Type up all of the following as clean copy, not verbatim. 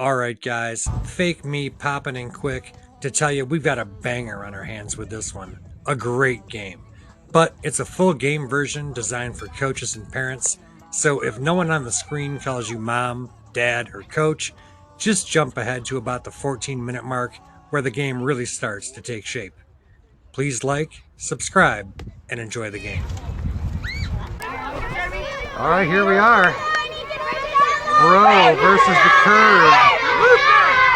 Alright guys, fake me popping in quick to tell you we've got a banger on our hands with this one. A great game. But it's a full game version designed for coaches and parents, so if no one on the screen calls you mom, dad, or coach, just jump ahead to about the 14-minute mark where the game really starts to take shape. Please like, subscribe, and enjoy the game. Alright, here we are. Bro versus the Curve.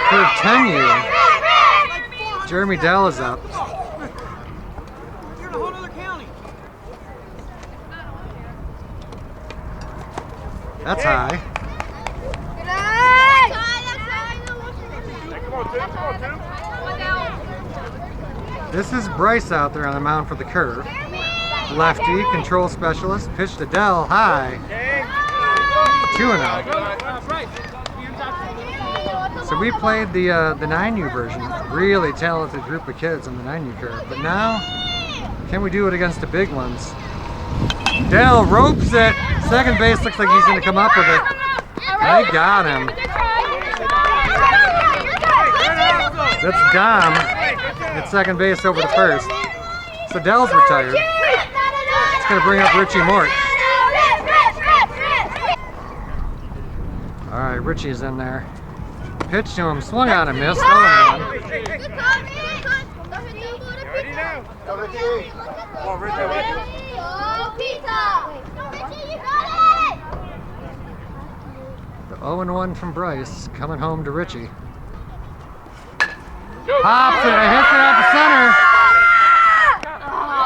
Curve 10U. Jeremy Dell is up. You're in a whole other county. That's high. This is Bryce out there on the mound for the Curve. Lefty, control specialist, pitch to Dell, high. 2-0. So we played the 9U version. Really talented group of kids on the 9U Curve. But now, can we do it against the big ones? Dell ropes it. Second base looks like he's going to come up with it. They got him. That's Dom at second base over to first. So Dell's retired. It's going to bring up Richie Mort. All right, Richie's in there. Pitch to him, swung on and missed. The 0-1 from Bryce coming home to Richie. Pops it, and hits it out to center.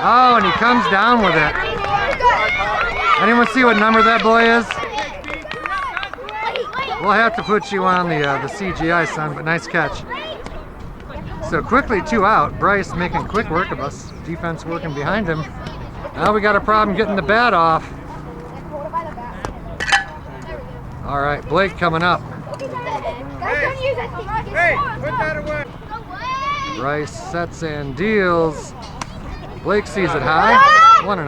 Oh, and he comes down with it. Anyone see what number that boy is? We'll have to put you on the CGI, son, but nice catch. So quickly, 2 out. Bryce making quick work of us. Defense working behind him. Now we got a problem getting the bat off. All right, Blake coming up. Hey, put that away. Bryce sets and deals. Blake sees it high. 1-0.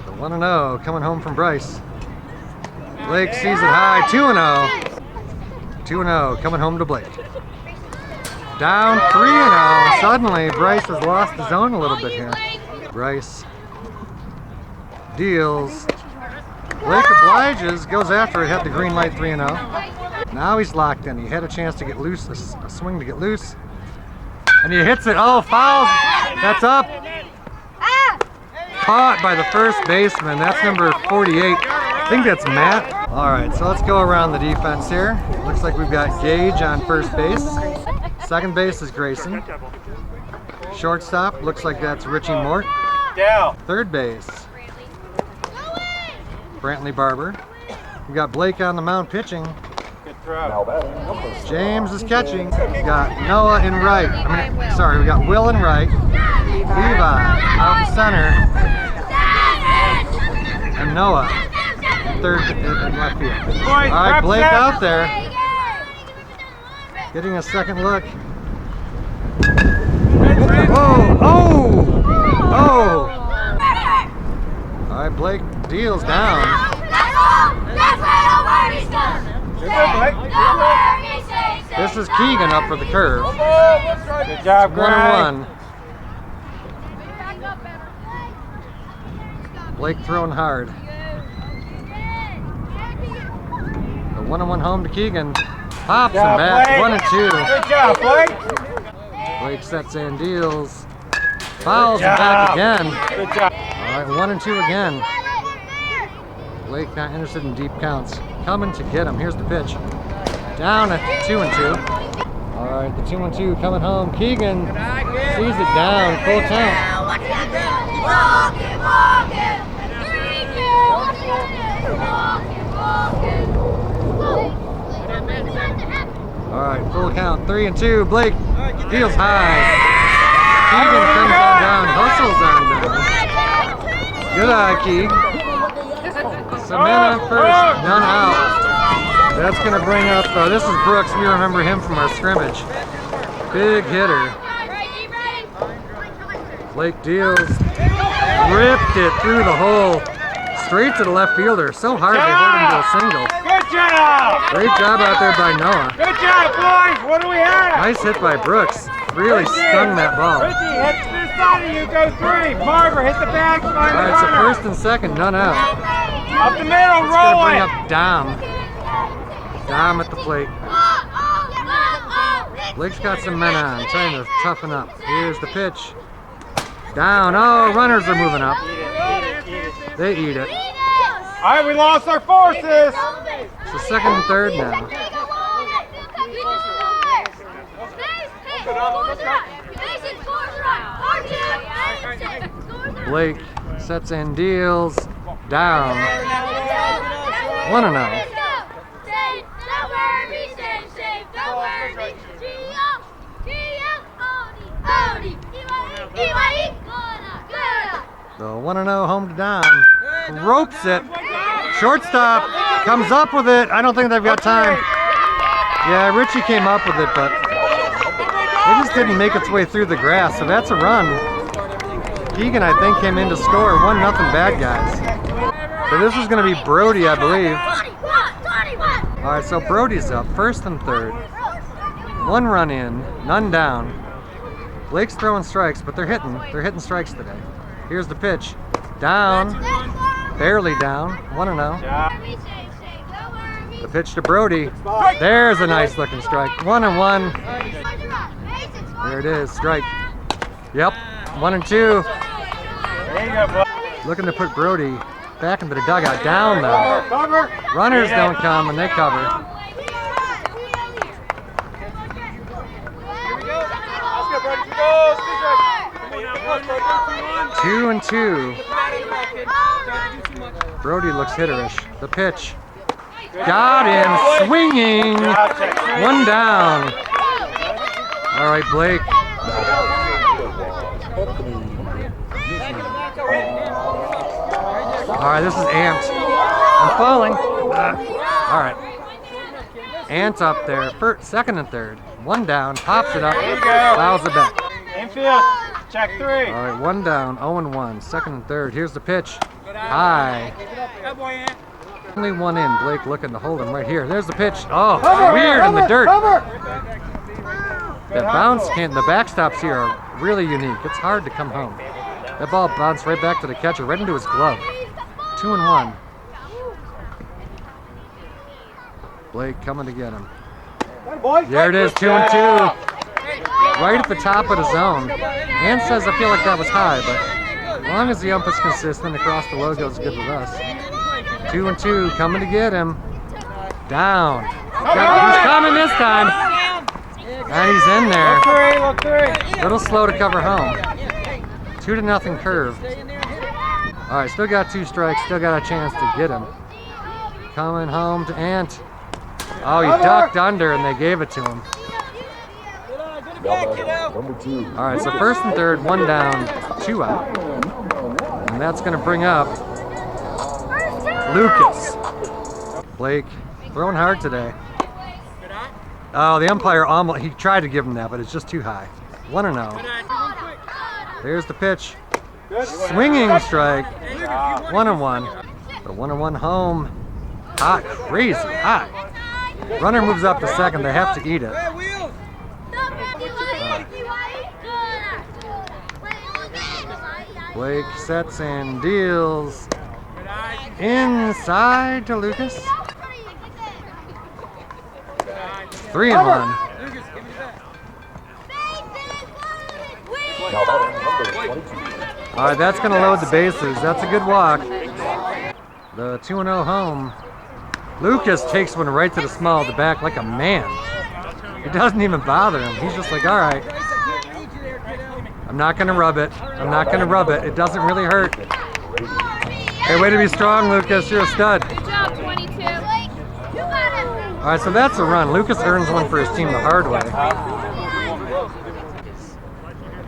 The 1-0 coming home from Bryce. Blake sees it high. 2-0. 2-0 coming home to Blake. Down 3-0. Suddenly, Bryce has lost his own a little bit here. Bryce deals. Blake obliges, goes after it, had the green light 3-0. Now he's locked in. He had a chance to get loose, a swing to get loose. And he hits it. Oh, fouls. That's up. Caught by the first baseman. That's number 48. I think that's Matt. All right, so let's go around the defense here. Looks like we've got Gage on first base. Second base is Grayson. Shortstop, looks like that's Richie Mort. Third base, Brantley Barber. We got Blake on the mound pitching. James is catching. We got Noah in right. We got Will in right. Levi out the center. And Noah in third and left field. All right, Blake out there. Getting a second look. Whoa! Oh! Oh! All right, Blake deals down. This is Keegan up for the Curve. Good job, 1-1. Blake throwing hard. The 1-1 home to Keegan. Pops him back. 1-2. Good job, Blake. Blake sets and deals. Fouls him back again. Good job. All right, 1-2 again. Blake not interested in deep counts. Coming to get him. Here's the pitch. Down at 2-2. All right, the 2-2 coming home. Keegan sees it down. Full count. All right, full count. 3-2. Blake deals high. Keegan comes on down. Hustles on down. Good eye, Keeg. So man on first, none out. That's going to bring up, this is Brooks. We remember him from our scrimmage. Big hitter. Blake deals. Ripped it through the hole. Straight to the left fielder. So hard they hold him to a single. Good job! Great job out there by Noah. Good job, boys. What do we have? Nice hit by Brooks. Really stung that ball. Richie, hit this side of you. Go 3. Marver, hit the bag. All right, so first and second, none out. Up the middle, It's roll gonna bring it. up Dom. Dom at the plate. Blake's got some men on, trying to toughen up. Here's the pitch. Down. Oh, runners are moving up. They eat it. All right, we lost our forces. So second and third now. Blake sets and deals. Down. 1-0. The 1-0 home to Dom. Ropes it. Shortstop comes up with it. I don't think they've got time. Yeah, Richie came up with it, but it just didn't make its way through the grass, so that's a run. Keegan, I think, came in to score. 1-0 bad guys. So this is going to be Brody, I believe. All right, so Brody's up, first and third. 1 run in, none down. Blake's throwing strikes, but they're hitting strikes today. Here's the pitch. Down, barely down, 1-0. The pitch to Brody. There's a nice looking strike. 1-1. There it is, strike. Yep, 1-2. There you go, boy. Looking to put Brody back into the dugout. Down though. Cover. Runners don't come and they cover. Let's go, Brody. Go, 2-2. Brody looks hitterish. The pitch. Got him swinging. 1 down. All right, Blake. All right, this is Ant. I'm falling. All right. Ant up there. Second and third. 1 down. Pops it up. Fouls it back. Infield. Check 3. All right, 1 down. 0-1. Second and third. Here's the pitch. High. Only 1 in. Blake looking to hold him right here. There's the pitch. Oh, weird in the dirt. That bounce can't. The backstops here are really unique. It's hard to come home. That ball bounced right back to the catcher, right into his glove. 2-1. Blake coming to get him. There it is, 2-2. Right at the top of the zone. Ann says, I feel like that was high, but as long as the ump is consistent across the logo is good with us. 2-2, coming to get him. Down. He's coming this time. And he's in there. Look 3. Little slow to cover home. 2-0 curve. All right, still got 2 strikes, still got a chance to get him. Coming home to Ant. Oh, he ducked under and they gave it to him. All right, so first and third, 1 down, 2 out. And that's gonna bring up Lucas. Blake throwing hard today. Oh, the umpire almost, he tried to give him that, but it's just too high. 1-0. There's the pitch. Swinging strike. 1-1. The 1-1 home. Hot, crazy hot. Runner moves up to second. They have to eat it. Blake sets and deals. Inside to Lucas. 3-1. All right, that's going to load the bases. That's a good walk. The 2-0 home. Lucas takes one right to the small of the back like a man. It doesn't even bother him. He's just like, all right. I'm not going to rub it. I'm not going to rub it. It doesn't really hurt. Hey, way to be strong, Lucas. You're a stud. Good job, 22. All right, so that's a run. Lucas earns one for his team the hard way.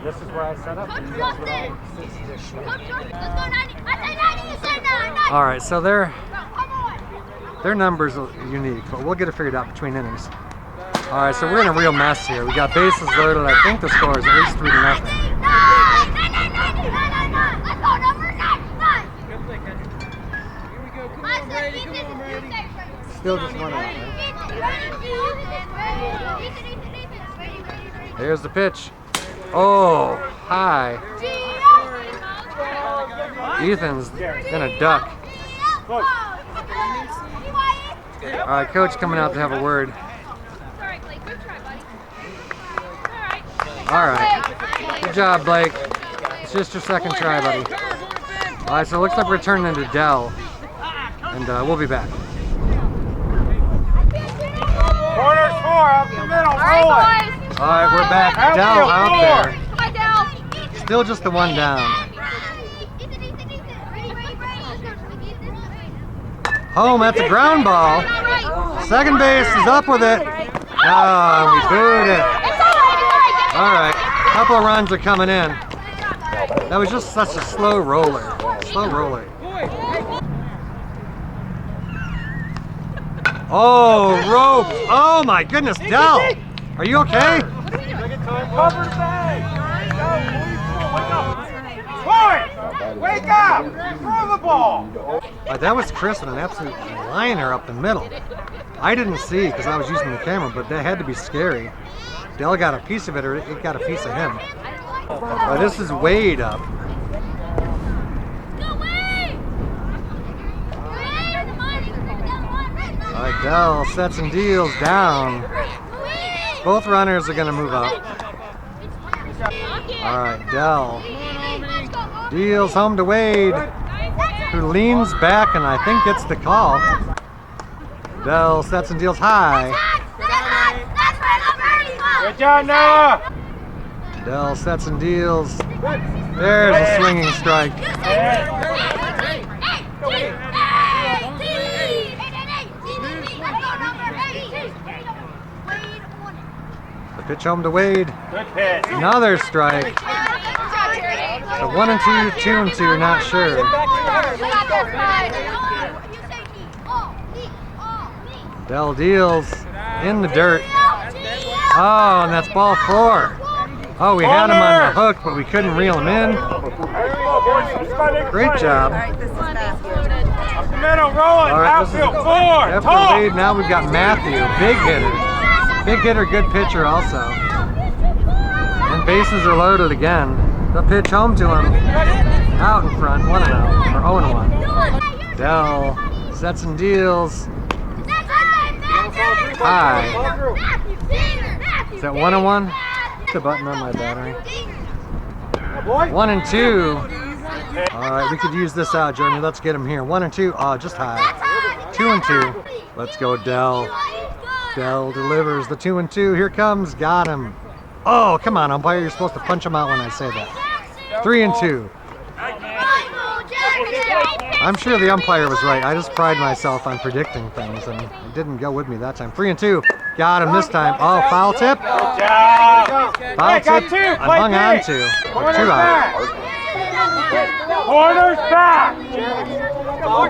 This is where I set up. All right, so their numbers are unique, but we'll get it figured out between innings. All right, so we're in a real mess here. We got bases loaded. I think the score is at least 3-0. Still just 1 out, right? Here's the pitch. Oh, high. Ethan's gonna duck. All right, coach coming out to have a word. All right, good job, Blake. It's just your second try, buddy. All right, so it looks like we're turning into Dell, and we'll be back. Corner's 4, up the middle, roll it. All right, we're back. Dell out there. Hi, Dell. Still just the one down. Home at the ground ball. Second base is up with it. Oh, we booed it. All right, a couple of runs are coming in. That was just such a slow roller. Slow roller. Oh, rope. Oh my goodness, Dell. Are you okay? Cover the bag. Boy, wake up. Throw the ball. That was Chris and an absolute liner up the middle. I didn't see because I was using the camera, but that had to be scary. Dell got a piece of it, or it got a piece of him. This is Wade up. All right, Dell sets and deals down. Both runners are going to move up. All right, Dell deals home to Wade, who leans back and I think gets the call. Dell sets and deals high. Good job, Noah. Dell sets and deals. There's a swinging strike. The pitch home to Wade. Good pitch. Another strike. So 1 and 2, 2 and 2, not sure. Dell deals in the dirt. Oh, and that's ball 4. Oh, we had him on the hook, but we couldn't reel him in. Great job. Up the middle, roll it. All right, this is Outfield 4. after Tall. Wade. Now we've got Matthew, big hitter. Big hitter, good pitcher also. And bases are loaded again. The pitch home to him. Out in front, 1 and 0, or 0 and 1. Dell sets and deals. High. Is that 1 and 1? Hit the button on my battery. 1 and 2. All right, we could use this out, Jeremy. Let's get him here. 1 and 2. Oh, just high. 2 and 2. Let's go, Dell. Dell delivers the 2 and 2. Here comes. Got him. Oh, come on, umpire. You're supposed to punch him out when I say that. 3 and 2. I'm sure the umpire was right. I just pride myself on predicting things, and it didn't go with me that time. 3 and 2. Got him this time. Oh, foul tip. Good job. Foul tip. Two. I'm hung on to. 2 out. Corner's back. All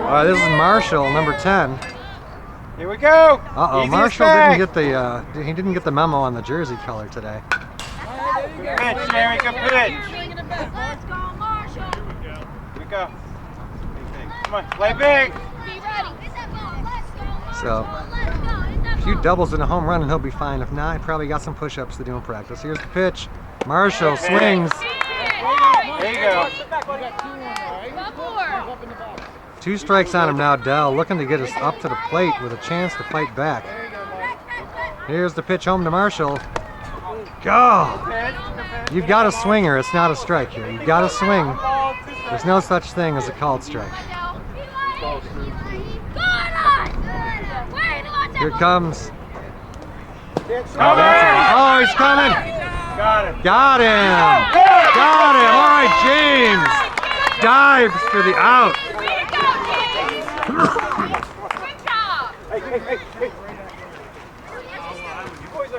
right, this is Marshall, number 10. Here we go. Uh-oh, Easiest Marshall bag. he didn't get the memo on the jersey color today. Good pitch, Jerry. Good pitch. Let's go, Marshall. Here we go. Come on, play big. Be ready. So, a few doubles and a home run and he'll be fine. If not, he probably got some push-ups to do in practice. Here's the pitch. Marshall swings. There you go. 2 strikes on him now, Dell, looking to get us up to the plate with a chance to fight back. Here's the pitch home to Marshall. Go! You've got a swinger, it's not a strike here. You've got to swing. There's no such thing as a called strike. Here it comes. Oh, he's coming! Got him. Got him! Got him! All right, James dives for the out.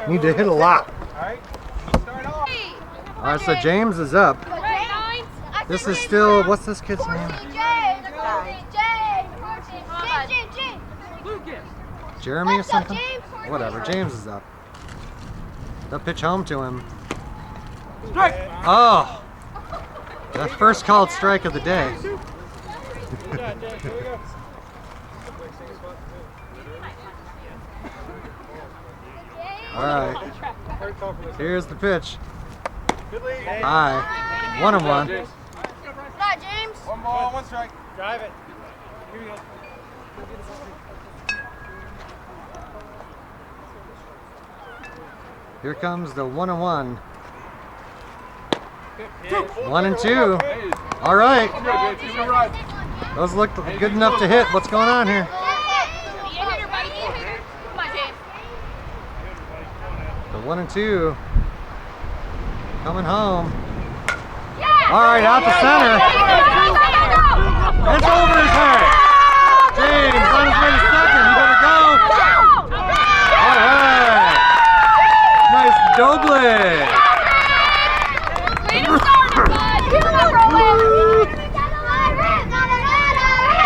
Need to hit a lot. All right, so James is up. This is still, what's this kid's name? Jeremy or something? Whatever, James is up. The pitch home to him. Oh! The first called strike of the day. All right. Here's the pitch. High. 1-1. Good night, James. One ball, one strike. Drive it. Here we go. Here comes the 1-1. 1-2. All right. Those look good enough to hit. What's going on here? Come on, James. The 1-2. Coming home. Yeah! All right, out to center. It's over his head. James on his way to second. You better go. All right. Nice double.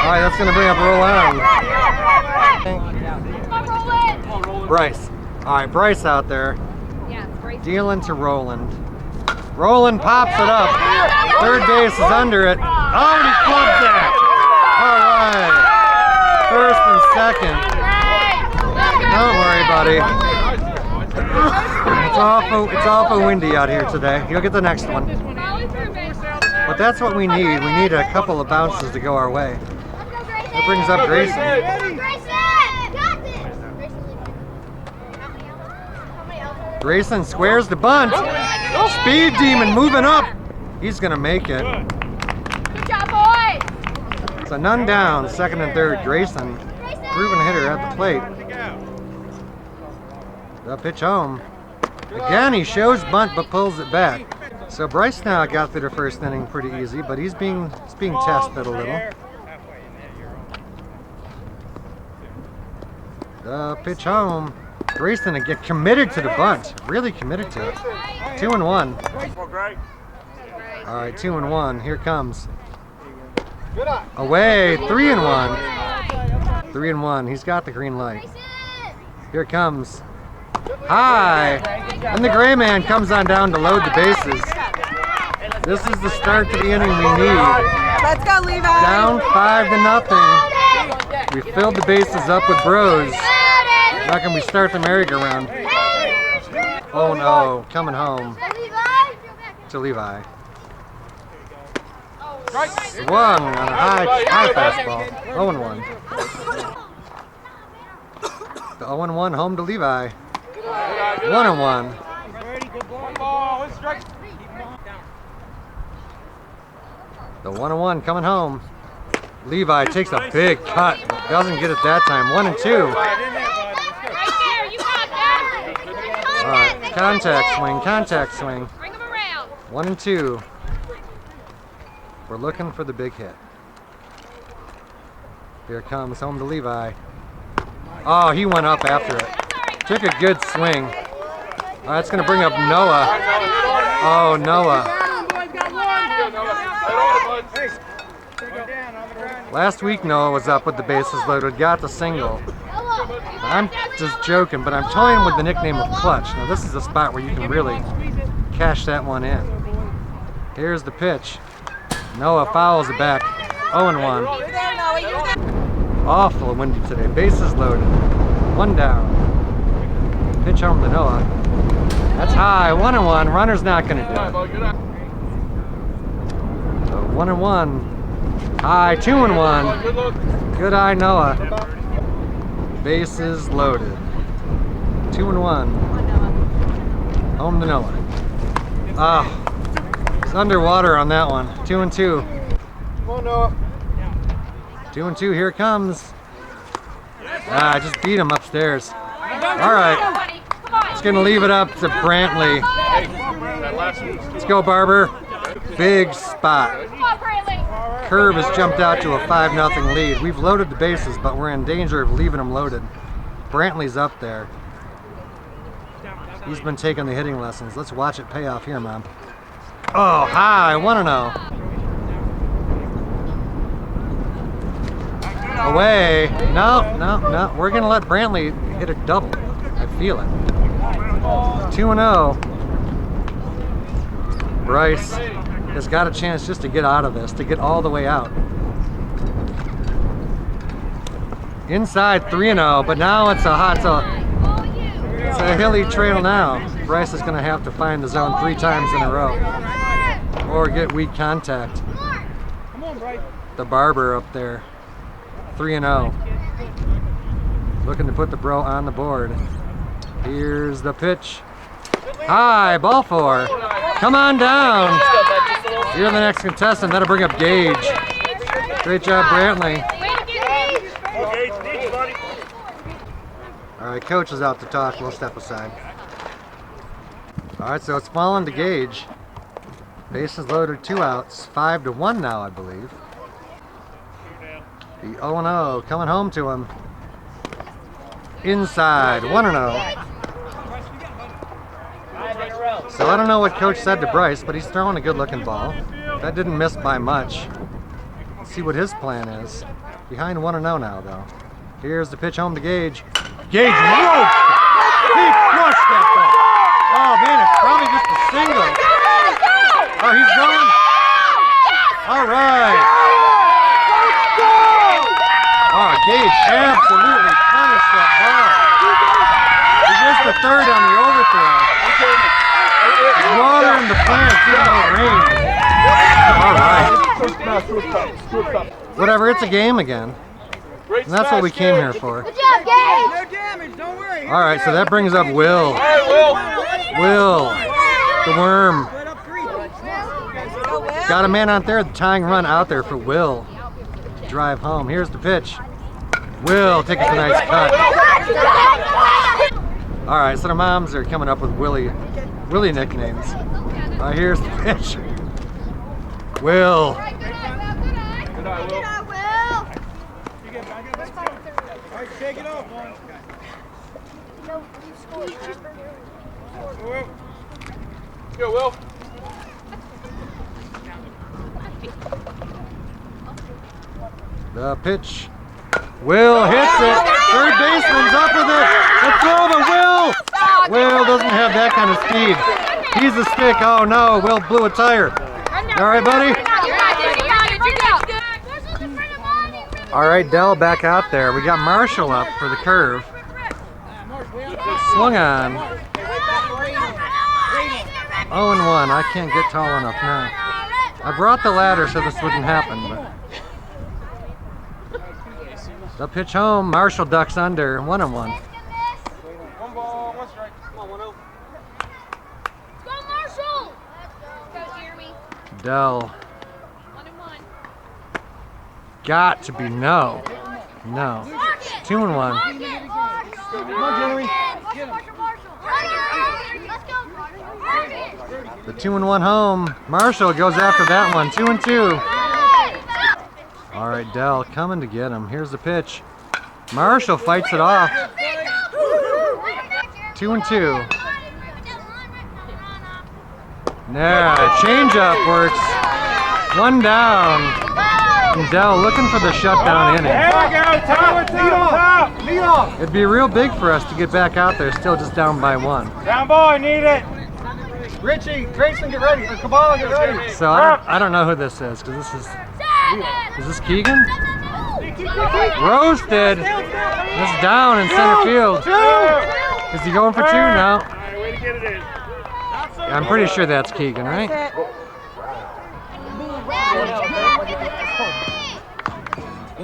All right, that's going to bring up Roland. Bryce. All right, Bryce out there. Dealing to Roland. Roland pops it up. Third base is under it. Oh, and he clubs that. All right. First and second. Don't worry, buddy. It's awful windy out here today. You'll get the next one. But that's what we need. We need a couple of bounces to go our way. That brings up Grayson. Grayson squares the bunt. Speed Demon moving up. He's gonna make it. Good job, boys. So none down, second and third. Grayson, proven hitter at the plate. The pitch home. Again, he shows bunt but pulls it back. So Bryce now got through the first inning pretty easy, but he's being tested a little. The pitch home. Grayson to get committed to the bunt. Really committed to it. 2-1. All right, 2-1. Here comes. Away. 3-1. 3-1. He's got the green light. Here it comes. High. And the gray man comes on down to load the bases. This is the start to the inning we need. Let's go, Levi. Down 5-0. We filled the bases up with bros. Now can we start the merry-go-round? Oh no, coming home to Levi. Swung on a high fastball. 0-1. The 0-1 home to Levi. 1-1. The 1-1 coming home. Levi takes a big cut, but doesn't get it that time. 1-2. All right, contact swing. Bring him around. 1-2. We're looking for the big hit. Here it comes, home to Levi. Oh, he went up after it. Took a good swing. All right, that's going to bring up Noah. Oh, Noah. Last week Noah was up with the bases loaded, got the single. I'm just joking, but I'm toying with the nickname of Clutch. Now this is a spot where you can really cash that one in. Here's the pitch. Noah fouls it back. 0-1. Awful windy today. Bases loaded. One down. Pitch home to Noah. That's high. 1-1. Runner's not going to do it. So 1-1. High. 2-1. Good eye, Noah. Bases loaded. 2-1. Home to Noah. Ah, it's underwater on that one. 2-2. Come on, Noah. 2-2. Here it comes. Ah, I just beat him upstairs. All right. It's gonna leave it up to Brantley. Let's go, Barber. Big spot. Curve has jumped out to a 5-0 lead. We've loaded the bases, but we're in danger of leaving them loaded. Brantley's up there. He's been taking the hitting lessons. Let's watch it pay off here, Mom. Oh, high, 1-0. Away. No. We're gonna let Brantley hit a double. I feel it. 2-0. Bryce has got a chance just to get out of this, to get all the way out. Inside 3-0, but now it's a It's a hilly trail now. Bryce is going to have to find the zone 3 times in a row or get weak contact. The barber up there, 3-0. Looking to put the bro on the board. Here's the pitch. High, ball 4. Come on down. You're the next contestant. That'll bring up Gage. Great job, Brantley. All right, coach is out to talk. We'll step aside. All right, so it's fallen to Gage. Bases loaded, 2 outs. 5-1 now, I believe. The 0-0 coming home to him. Inside, 1-0. So I don't know what coach said to Bryce, but he's throwing a good-looking ball. That didn't miss by much. Let's see what his plan is. Behind 1-0 now, though. Here's the pitch home to Gage. Gage moved! He crushed that ball. Oh man, it's probably just a single. Oh, he's going. All right. Oh, Gage absolutely punished that ball. He missed the third on the overthrow. He's watering the plants even though it rains. All right. Whatever, it's a game again. And that's what we came here for. Good job, Gage! No damage, don't worry. All right, so that brings up Will. Will, the worm. Got a man out there, the tying run out there for Will. Drive home. Here's the pitch. Will takes a nice cut. All right, so the moms are coming up with Willie nicknames. Here's the pitch. Will. Shake it off. Go, Will. The pitch. Will hits it. Third baseman's up with it. The throw to Will. Will doesn't have that kind of speed. He's a stick. Oh no, Will blew a tire. All right, buddy. All right, Dell back out there. We got Marshall up for the curve. Swung on. 0-1. I can't get tall enough now. I brought the ladder so this wouldn't happen, but the pitch home. Marshall ducks under. 1-1. One ball, 1 strike. Come on, 1-0. Go, Marshall! Go, Jeremy. Dell. 1-1. Got to be no. 2-1. Come on, Jeremy. The 2-1 home. Marshall goes after that one. 2-2. All right, Dell coming to get him. Here's the pitch. Marshall fights it off. 2-2. Yeah, changeup works. 1 down. And Dell looking for the shutdown inning. There we go, top, lead off. It'd be real big for us to get back out there, still just down by 1. Down boy, need it. Richie, Grayson, get ready. Or Kabbalah, get ready. So I don't know who this is, because is this Keegan? Roasted. It's down in center field. Is he going for 2 now? Way to get it in. I'm pretty sure that's Keegan, right?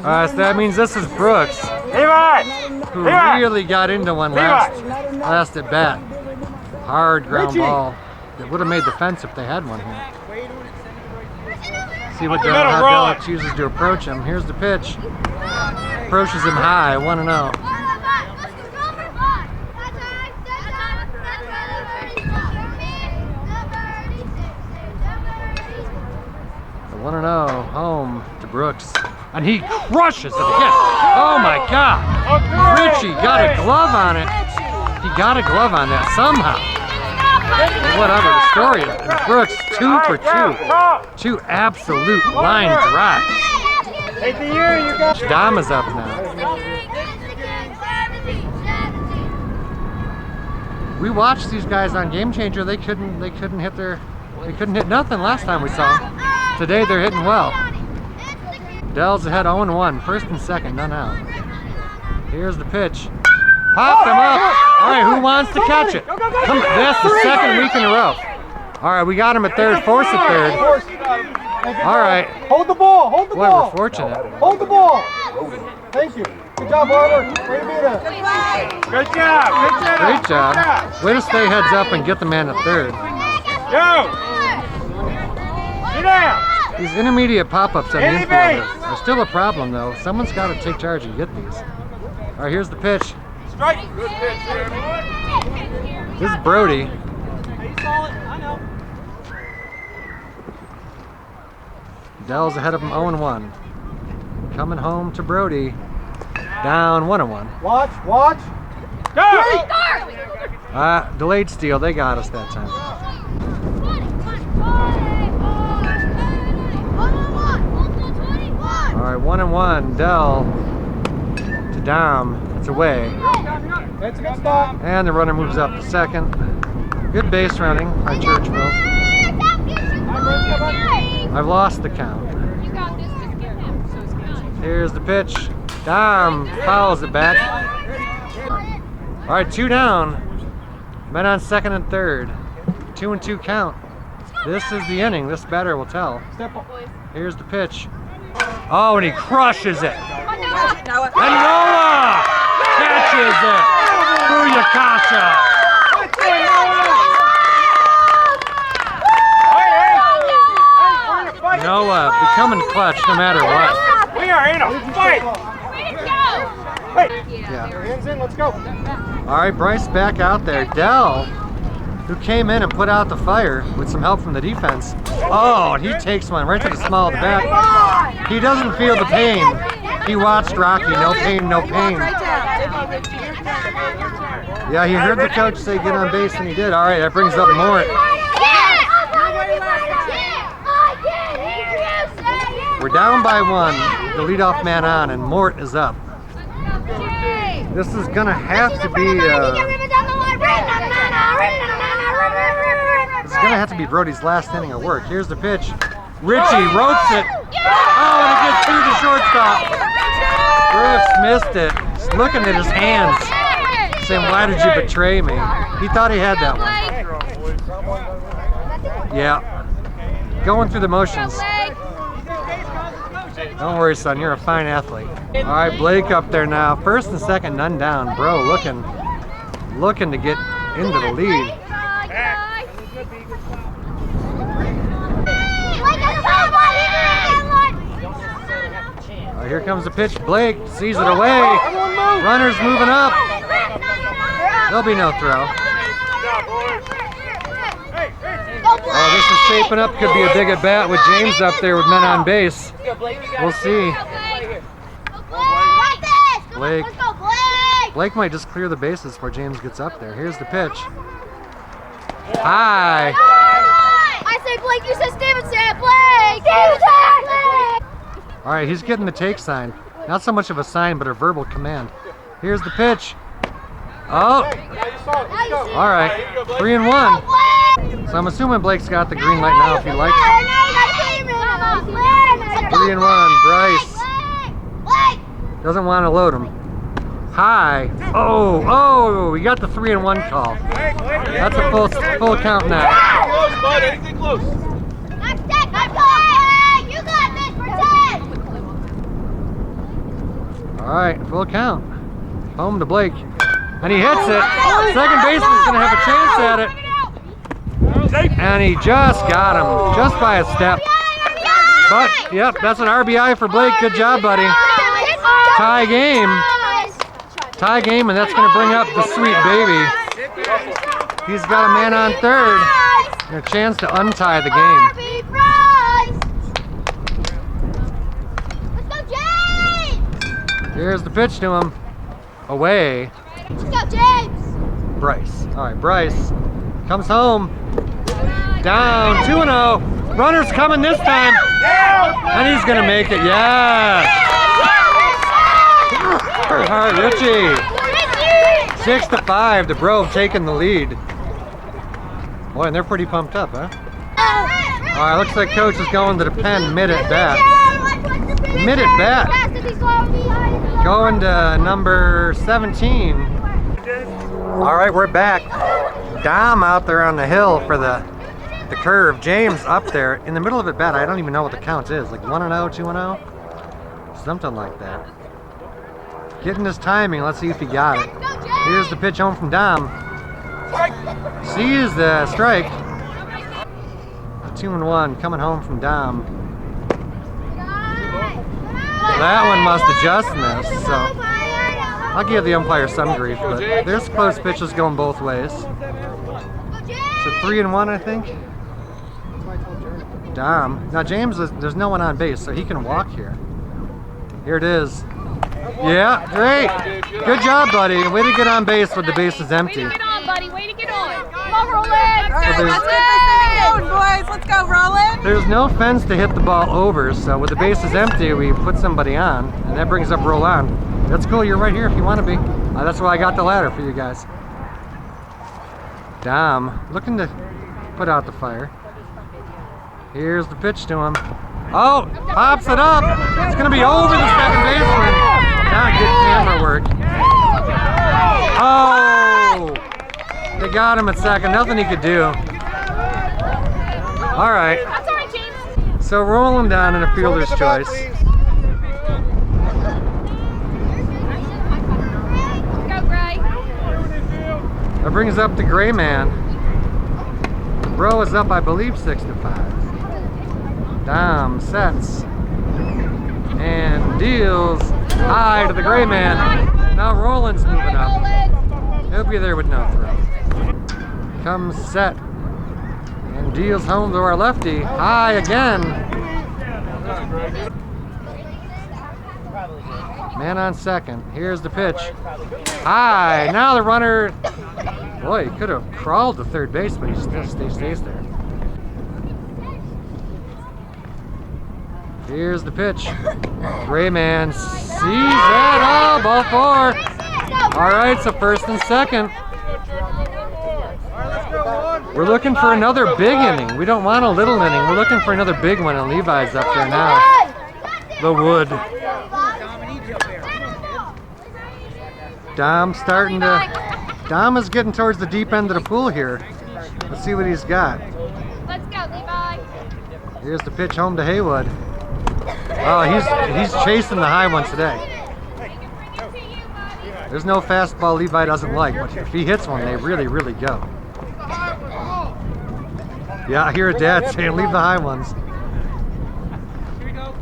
So that means this is Brooks, who really got into one last at bat. Hard ground ball that would have made the fence if they had one here. See what how Dell chooses to approach him. Here's the pitch. Approaches him high, 1-0. The 1-0 home to Brooks. And he crushes it again. Oh my God. Richie got a glove on it. He got a glove on that somehow. Whatever the story is. And Brooks 2 for 2. 2 absolute line drives. Dama's up now. We watched these guys on Game Changer. They couldn't hit nothing last time we saw them. Today they're hitting well. Dell's ahead 0-1, first and second, none out. Here's the pitch. Popped him up. All right, who wants to catch it? Come, that's the second week in a row. All right, we got him at third. Force at third. All right. Hold the ball. Hold the Boy, ball. we're fortunate. Hold the ball. Thank you. Good job, Barber. Way to be there. Good job. Good job. Great job. Way to stay heads up and get the man at third. Go. Sit down. These intermediate pop-ups on the Any infield base. are still a problem, though. Someone's got to take charge and get these. All right, here's the pitch. Strike. Good pitch, Jeremy. This is Brody. Dell's ahead of him 0-1. Coming home to Brody. Down 1-1. Watch. Watch. Go. Delayed steal. They got us that time. All right, 1-1. Dell to Dom. It's away. That's a good spot. And the runner moves up to second. Good base running by Churchville. I've lost the count. You got this. Just give him. So it's good. Here's the pitch. Dom fouls it back. All right, 2 down. Men on second and third. 2-2 count. This is the inning. This batter will tell. Here's the pitch. Oh, and he crushes it. And Noah catches it. Booyakasha. Noah becoming clutch no matter what. We are in a fight. Yeah. Hands in. Let's go. All right, Bryce back out there. Dell, who came in and put out the fire with some help from the defense. Oh, and he takes one right to the small of the back. He doesn't feel the pain. He watched Rocky. No pain, no pain. Yeah, he heard the coach say get on base, and he did. All right, that brings up Mort. We're down by 1. The leadoff man on, and Mort is up. This is gonna have to be. It's gonna have to be Brody's last inning of work. Here's the pitch. Richie ropes it. Oh, and it gets through the shortstop. Brooks missed it. He's looking at his hands, saying, "Why did you betray me?" He thought he had that one. Yeah, going through the motions. Don't worry, son. You're a fine athlete. All right, Blake up there now. First and second, none down. Bro, looking to get into the lead. All right, here comes the pitch. Blake sees it away. Runners moving up. There'll be no throw. Oh, this is shaping up. Could be a big at bat with James up there with men on base. We'll see. Blake might just clear the bases before James gets up there. Here's the pitch. High. I say Blake, you said Stevenson. Blake! Stevenson! All right, he's getting the take sign. Not so much of a sign, but a verbal command. Here's the pitch. Oh. All right, 3-1. So I'm assuming Blake's got the green light now if he likes it. 3-1, Bryce. Doesn't want to load him. High. Oh, we got the 3-1 call. That's a full count now. Close, bud. Anything close. All right, full count. Home to Blake. And he hits it. Second baseman's going to have a chance at it. And he just got him, just by a step. But, yep, that's an RBI for Blake. Good job, buddy. Tie game. Tie game, and that's going to bring up the sweet baby. He's got a man on third. And a chance to untie the game. Here's the pitch to him. Away. Let's go, James! Bryce. All right, Bryce comes home. Down 2-0. Runner's coming this time. And he's going to make it. Yes. All right, Richie. 6-5. The Bro taking the lead. Boy, and they're pretty pumped up, huh? All right, looks like Coach is going to the pen mid at bat. Mid at bat. Going to number 17. All right, we're back. Dom out there on the hill for the curve. James up there in the middle of it bad. I don't even know what the count is. Like 1-0, 2-0? Something like that. Getting his timing. Let's see if he got it. Here's the pitch home from Dom. Sees the strike. 2-1 coming home from Dom. That one must have just missed, so I'll give the umpire some grief, but there's close pitches going both ways. So 3-1, I think. Dom. Now James, there's no one on base, so he can walk here. Here it is. Yeah, great. Good job, buddy. Way to get on base with the bases empty. Way to get on, buddy. Way to get on. Come on, Roland. Let's So go, Boys, let's go, Roland. there's no fence to hit the ball over, so with the bases empty, we put somebody on, and that brings up Roland. That's cool. You're right here if you want to be. That's why I got the ladder for you guys. Dom looking to put out the fire. Here's the pitch to him. Oh, pops it up. It's going to be over the second baseman. Not good camera work. Oh, they got him at second. Nothing he could do. All right. That's all right, James. So rolling down in a fielder's choice. Go, Gray. That brings up the gray man. Bro is up, I believe, 6-5. Dom sets and deals high to the gray man. Now Roland's moving up. He'll be there with no throw. Comes set and deals home to our lefty. High again. Man on second. Here's the pitch. High. Now the runner. Boy, he could have crawled to third base, but he still stays there. Here's the pitch. Gray man sees that. Oh, ball 4. All right, so first and second. We're looking for another big inning. We don't want a little inning. We're looking for another big one, and Levi's up there now. The wood. Dom starting to. Dom is getting towards the deep end of the pool here. Let's see what he's got. Let's go, Levi. Here's the pitch home to Haywood. Oh, he's chasing the high one today. There's no fastball Levi doesn't like, but if he hits one, they really, really go. Yeah, I hear Dad saying, leave the high ones. Here we go.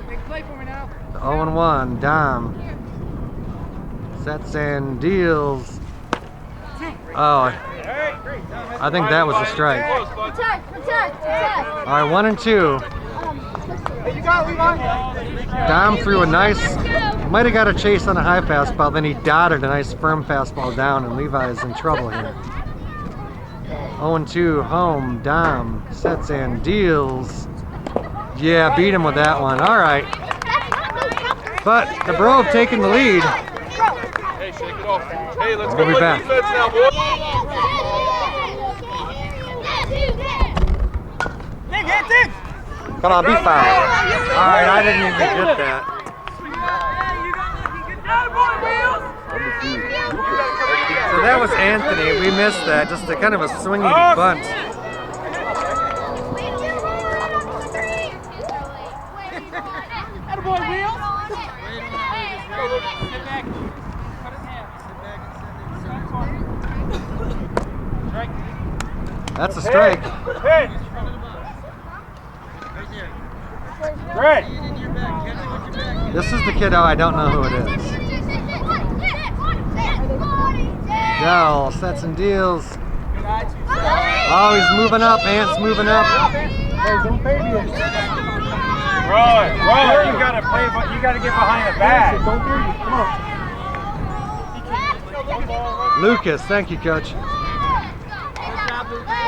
Big play for me now. The 0-1, Dom. Sets and deals. Oh, I think that was a strike. Protect. All right, 1-2. Hey, you got it, Levi. Dom threw a nice, might have got a chase on a high fastball, then he dotted a nice firm fastball down, and Levi is in trouble here. 0-2, home, Dom sets and deals. Yeah, beat him with that one. All right. But the Bro have taken the lead. Hey, shake it off. Hey, let's We'll go be back. defense now, boys. Come on, be foul. All right, I didn't even get that. So that was Anthony. We missed that. Just a kind of a swinging bunt. Attaboy, Wheels. That's a strike. Pitch. Great. This is the kiddo. I don't know who it is. Dell sets and deals. Oh, he's moving up. Ant's moving up. Roll, you gotta play, but you gotta get behind the bag. Come on. Lucas, thank you, coach.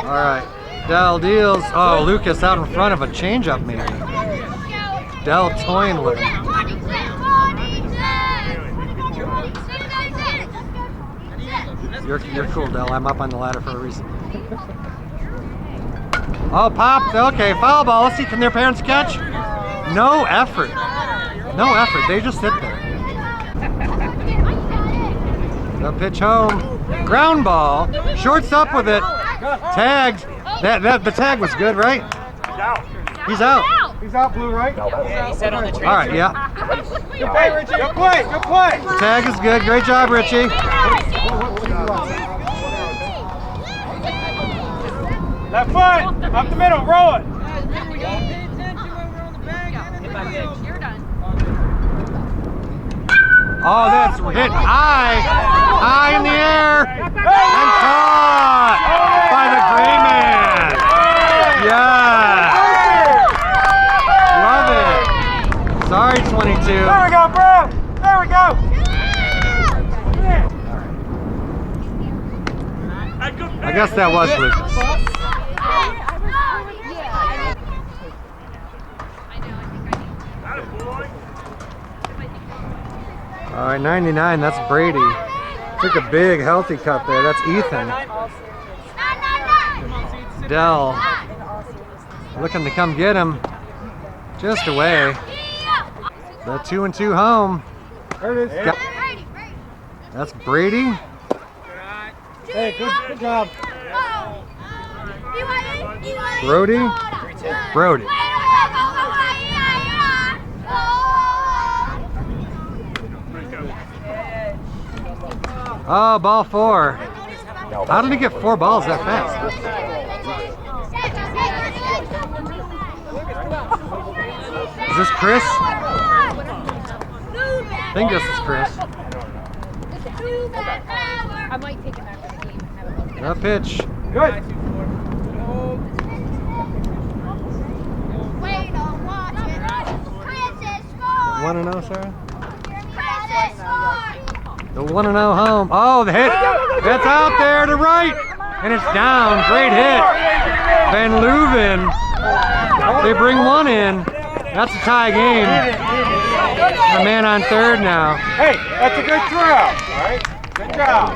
All right. Dell deals. Oh, Lucas out in front of a changeup, maybe. Dell toying with him. You're cool, Dell. I'm up on the ladder for a reason. Oh, popped. Okay, foul ball. Let's see. Can their parents catch? No effort. No effort. They just sit there. The pitch home. Ground ball. Shorts up with it. Tagged. The tag was good, right? He's out. He's out, blue, right? Yeah, he said on the transfer. All right, yeah. Good play, Richie. Good play. Good play. The tag is good. Great job, Richie. Left foot. Up the middle. Roll it. Oh, that's hit high. High in the air. And caught by the gray man. Yeah. Love it. Sorry, 22. There we go, bro. There we go. I guess that was Lucas. All right, 99, that's Brady. Took a big healthy cut there. That's Ethan. Dell looking to come get him. Just away. The 2-2 home. There it is. That's Brady. Hey, good job. Brody. Brody. Oh, ball 4. How did he get 4 balls that fast? Is this Chris? I think this is Chris. I might take him after the game and have a look. The pitch. Good. Wait, I'll watch it. Princess score! 1-0, Sarah? Princess score! The 1-0 home. Oh, the hit. That's out there to right. And it's down. Great hit. Van Leuven. They bring one in. That's a tie game. The man on third now. Hey, that's a good throw. All right. Good job.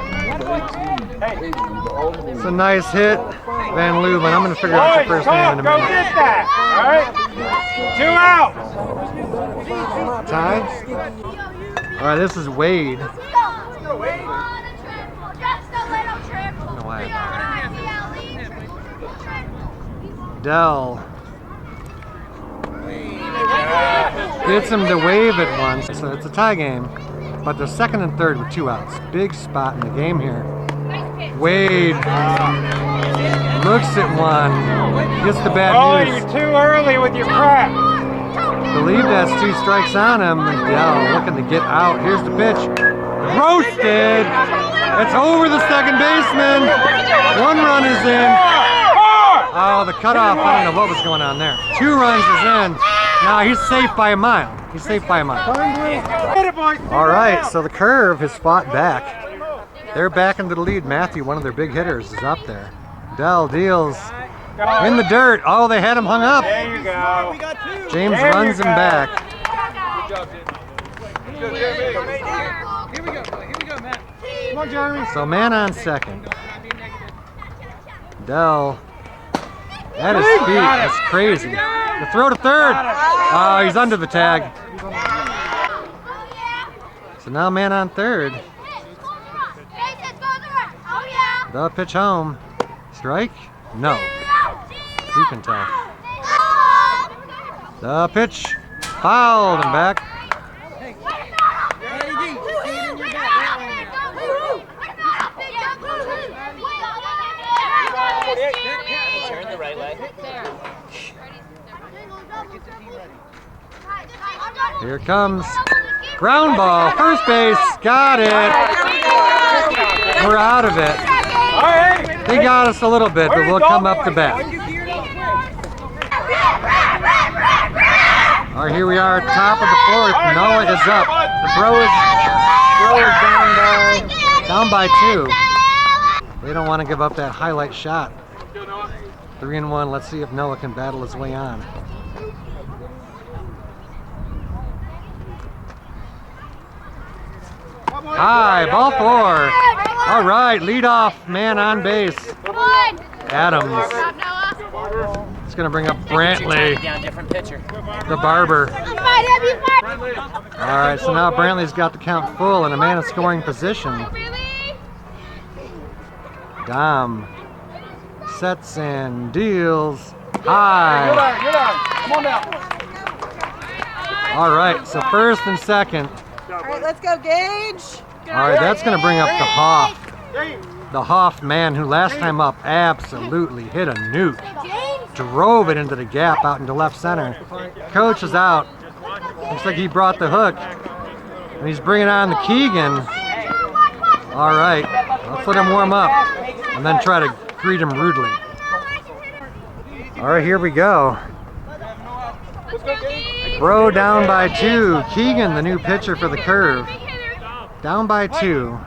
Hey. It's a nice hit. Van Leuven. I'm going to figure out the first name in a Go minute. get that. All right. 2 out. Tie? All right, this is Wade. Dell gets him to wave it once, so it's a tie game. But they're second and third with 2 outs. Big spot in the game here. Wade looks at one, gets the bad Oh, news. you're too early with your crap. Believe that's 2 strikes on him. And Dell looking to get out. Here's the pitch. Roasted. It's over the second baseman. 1 run is in. Oh, the cutoff. I don't know what was going on there. 2 runs is in. Now he's safe by a mile. He's safe by a mile. All right, so the Curve has fought back. They're back into the lead. Matthew, one of their big hitters, is up there. Dell deals in the dirt. Oh, they had him hung up. There you go. James runs him back. Good, Jeremy. Come on, Jeremy. So man on second. Dell at his feet. That's crazy. The throw to third. Oh, he's under the tag. So now man on third. The pitch home. Strike? No. Who can tell? The pitch. Fouled and back. Turn the right leg. Here comes ground ball. First base. Got it. We're out of it. They got us a little bit, but we'll come up to bat. All right, here we are, top of the 4th. Noah is up. The BROH is down by 2. They don't want to give up that highlight shot. 3-1. Let's see if Noah can battle his way on. High, ball 4. All right, leadoff man on base. Adams. It's going to bring up Brantley, Down, different pitcher. the barber. All right, so now Brantley's got the count full and a man in scoring position. Dom sets and deals high. You're on. Come on now. All right, so first and second. All right, let's go, Gage. All right, that's going to bring up the Hoff. The Hoff man who last time up absolutely hit a nuke. Drove it into the gap out into left center. Coach is out. Looks like he brought the hook. And he's bringing on the Keegan. All right, let's let him warm up and then try to greet him rudely. All right, here we go. Bro down by 2. Keegan, the new pitcher for the Curve. Down by 2.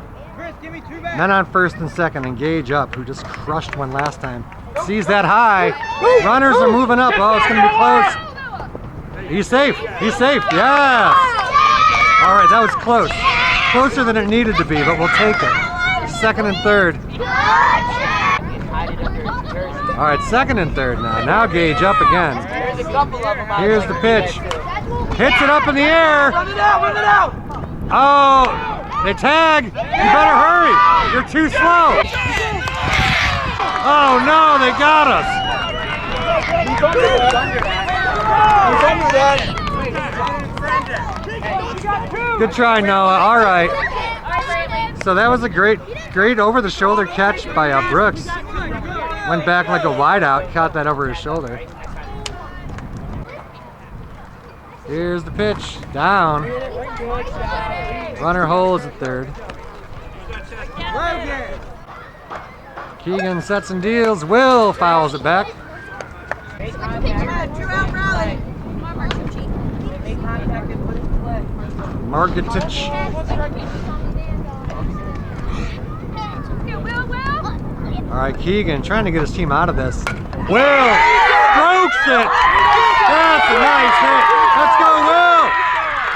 Men on first and second, and Gage up, who just crushed one last time. Sees that high. Runners are moving up. Oh, it's going to be close. He's safe. He's safe. Yes. All right, that was close. Closer than it needed to be, but we'll take it. Second and third. All right, second and third now. Now Gage up again. Here's the pitch. Hits it up in the air. Run it out, run it out. Oh, they tag. You better hurry. You're too slow. Oh no, they got us. Good try, Noah. All right. So that was a great over-the-shoulder catch by Brooks. Went back like a wideout, caught that over his shoulder. Here's the pitch, down. Runner holds at third. Keegan sets and deals. Will fouls it back. Margetich. All right, Keegan trying to get his team out of this. Will strokes it. That's a nice hit. Let's go, Will.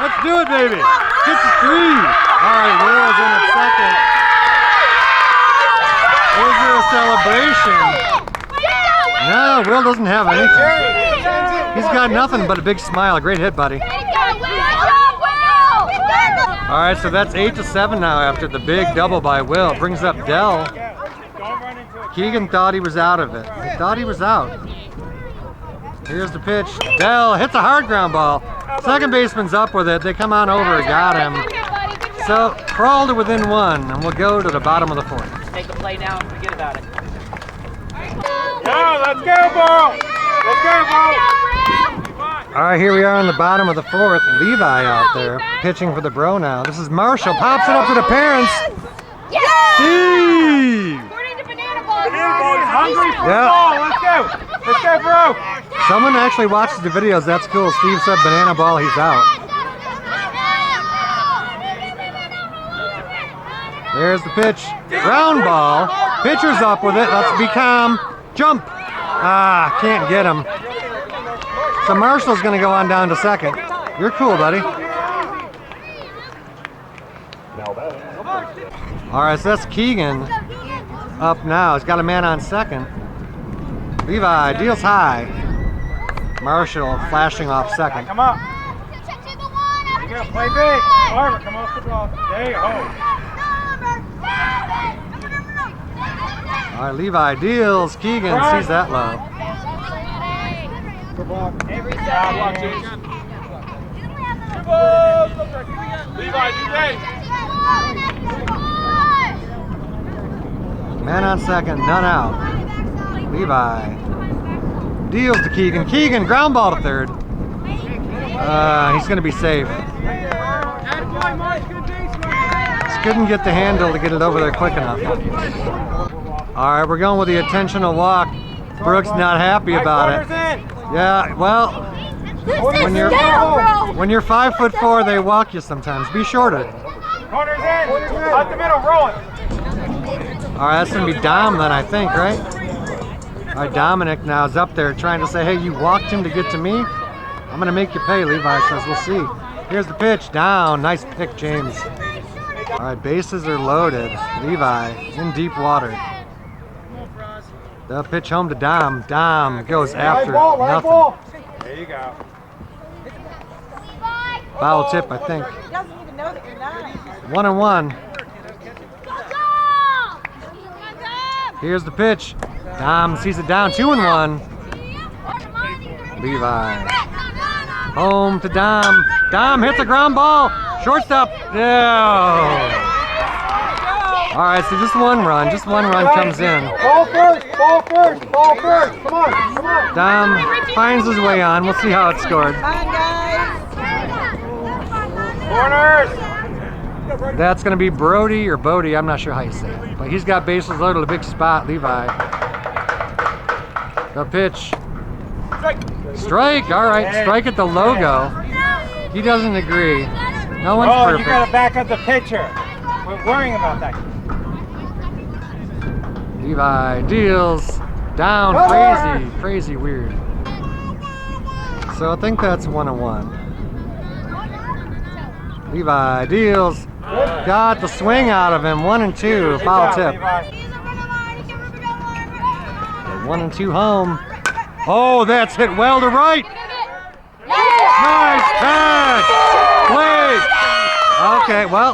Let's do it, baby. Hit the 3. All right, Will's in at second. Is there a celebration? No, Will doesn't have anything. He's got nothing but a big smile. Great hit, buddy. All right, so that's 8-7 now after the big double by Will. Brings up Dell. Keegan thought he was out of it. He thought he was out. Here's the pitch. Dell hits a hard ground ball. Second baseman's up with it. They come on over, got him. So crawl to within 1, and we'll go to the bottom of the 4th. Make a play now and forget about it. Yeah, let's go, ball. Let's go, ball. All right, here we are on the bottom of the 4th. Levi out there pitching for the Bro now. This is Marshall. Pops it up to the parents. Steve. He's hungry for Yeah. the ball. Let's go. Let's go, bro. Someone actually watches the videos. That's cool. Steve said banana ball. He's out. There's the pitch. Ground ball. Pitcher's up with it. Let's be calm. Jump. Ah, can't get him. So Marshall's going to go on down to second. You're cool, buddy. All right, so that's Keegan up now. He's got a man on second. Levi deals high. Marshall flashing off second. Come up. You gotta play big. Barber, come off the ball. There you go. All right, Levi deals. Keegan sees that low. Good block. Every Watch second. it. Levi, do that. Man on second, none out. Levi deals to Keegan. Keegan ground ball to third. He's going to be safe. Just couldn't get the handle to get it over there quick enough. All right, we're going with the intentional walk. Brooks not happy about it. Yeah, well, when you're 5'4", they walk you sometimes. Be shorter. Corners in. Out the middle, roll it. All right, that's going to be Dom then, I think, right? All right, Dominic now is up there trying to say, hey, you walked him to get to me? I'm going to make you pay, Levi says. We'll see. Here's the pitch. Down. Nice pick, James. All right, bases are loaded. Levi in deep water. The pitch home to Dom. Dom goes after it. Nothing. There you go. Foul tip, I think. He doesn't even know that you're not. 1-1. Here's the pitch. Dom sees it down, 2-1. Levi. Home to Dom. Dom hits a ground ball. Shortstop. No. All right, so just one run comes in. Ball first, ball first, ball first. Come on, come on. Dom finds his way on. We'll see how it's scored. Come on, guys. Corners. That's going to be Brody or Bodie. I'm not sure how you say it. But he's got bases loaded, a big spot, Levi. The pitch. Strike. All right, strike at the logo. He doesn't agree. No one's Oh, perfect. you gotta back up the pitcher. We're worrying about that. Levi deals down, crazy weird. So I think that's 1-1. Levi deals, got the swing out of him, 1-2, foul tip. 1-2 home. Oh, that's hit well to right. Nice catch, Blake. Okay, well.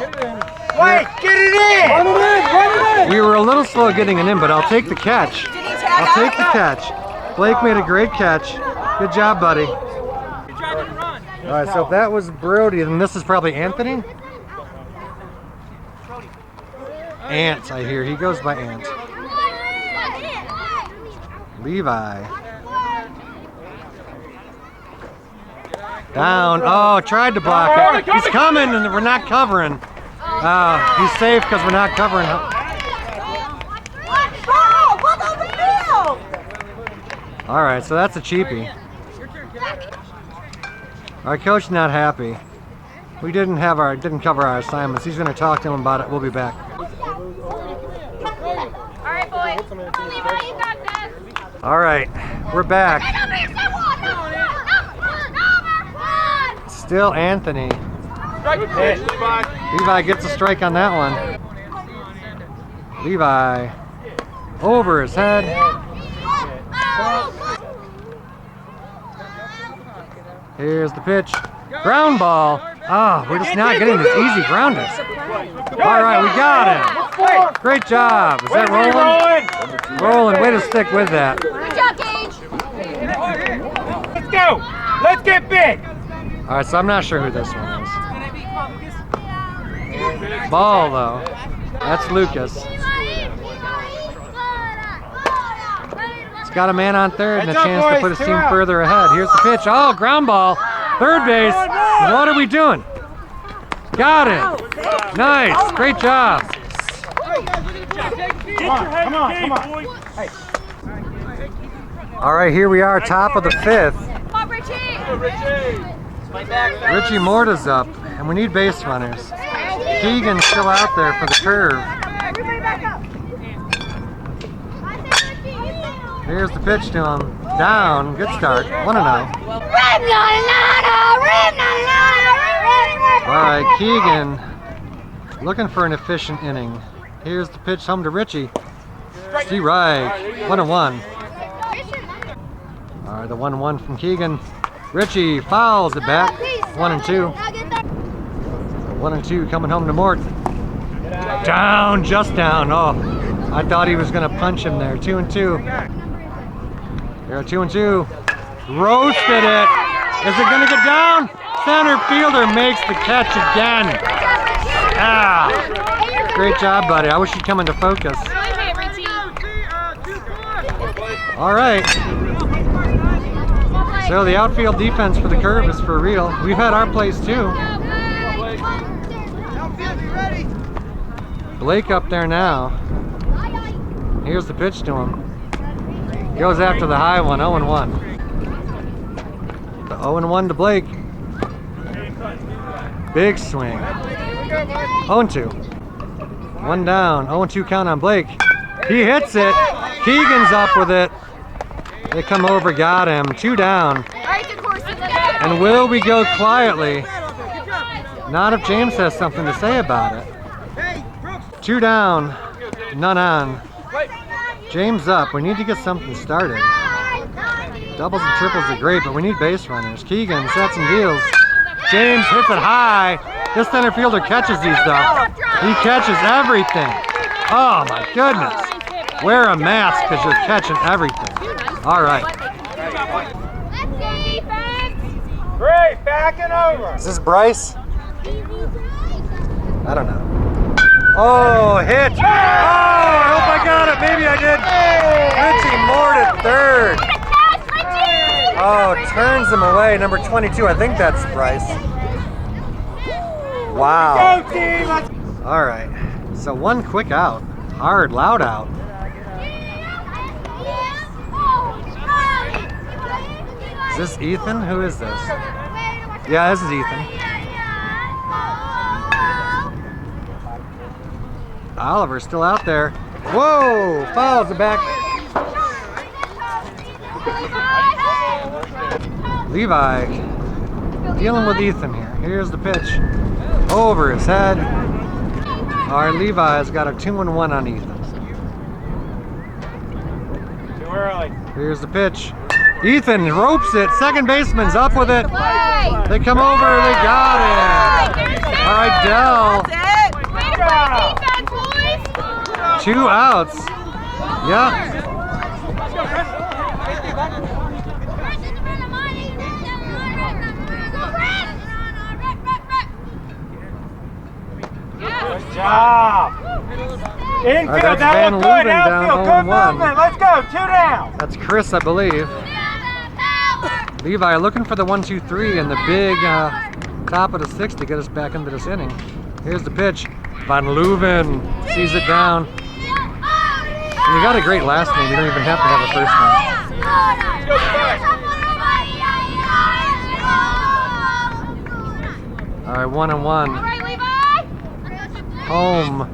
Wait, get it in! Run it in, run it in! We were a little slow getting it in, but I'll take the catch. Did he tag I'll take the out? catch. Blake made a great catch. Good job, buddy. All right, so if that was Brody, then this is probably Anthony? Ant, I hear. He goes by Ant. Levi. Down. Oh, tried to block it. He's coming, and we're not covering. He's safe because we're not covering. All right, so that's a cheapie. Our coach not happy. We didn't cover our assignments. He's going to talk to him about it. We'll be back. All right, boys. Levi, you got this. All right, we're back. Still Anthony. Levi gets a strike on that one. Levi over his head. Here's the pitch. Ground ball. Ah, we're just not getting these easy grounders. All right, we got him. Great job. Is that rolling? Rolling. Way to stick with that. Good job, Gage. Let's go! Let's get big! All right, so I'm not sure who this one is. Ball, though. That's Lucas. He's got a man on third and a chance to put his team further ahead. Here's the pitch. Oh, ground ball. Third base. What are we doing? Got it. Nice. Great job. Come on, come on. All right, here we are, top of the fifth. Come on, Richie. Richie Morta's up, and we need base runners. Keegan's still out there for the curve. Everybody back up. Here's the pitch to him. Down. Good start. 1-0. All right, Keegan looking for an efficient inning. Here's the pitch home to Richie. See right. 1-1. All right, the 1-1 from Keegan. Richie fouls it back. 1-2. 1-2 coming home to Mort. Down, just down. Oh, I thought he was going to punch him there. 2-2. Here, 2-2. Roasted it. Is it going to get down? Center fielder makes the catch again. Ah, great job, buddy. I wish you'd come into focus. All right. So the outfield defense for the Curve is for real. We've had our plays too. Blake up there now. Here's the pitch to him. Goes after the high one, 0-1. The 0-1 to Blake. Big swing. 0-2. One down, 0-2 count on Blake. He hits it. Keegan's up with it. They come over, got him. 2 down. And will we go quietly? Not if James has something to say about it. 2 down, none on. James up. We need to get something started. Doubles and triples are great, but we need base runners. Keegan sets and deals. James hits it high. This center fielder catches these though. He catches everything. Oh my goodness. Wear a mask because you're catching everything. All right. Let's go, defense! Great, backing over. Is this Bryce? I don't know. Oh, hit! Oh, I hope I got it. Maybe I did. Richie moored at third. Oh, turns him away. Number 22. I think that's Bryce. Wow. All right. So one quick out. Hard, loud out. Is this Ethan? Who is this? Yeah, this is Ethan. Oliver's still out there. Whoa! Fouls the back. Levi dealing with Ethan here. Here's the pitch. Over his head. All right, Levi's got a 2-1 on Ethan. Too early. Here's the pitch. Ethan ropes it. Second baseman's up with it. They come over. They got it. All right, Dell. Defense, boys! 2 outs. Yeah. Good job. Infield, that's that Van looked good. Leuven down Outfield, good 0-1. movement. Let's go. 2 down. That's Chris, I believe. Levi looking for the 1-2-3 and the big top of the 6 to get us back into this inning. Here's the pitch. Van Leuven sees it down. And you got a great last name. You don't even have to have a first name. All right, 1-1. Home.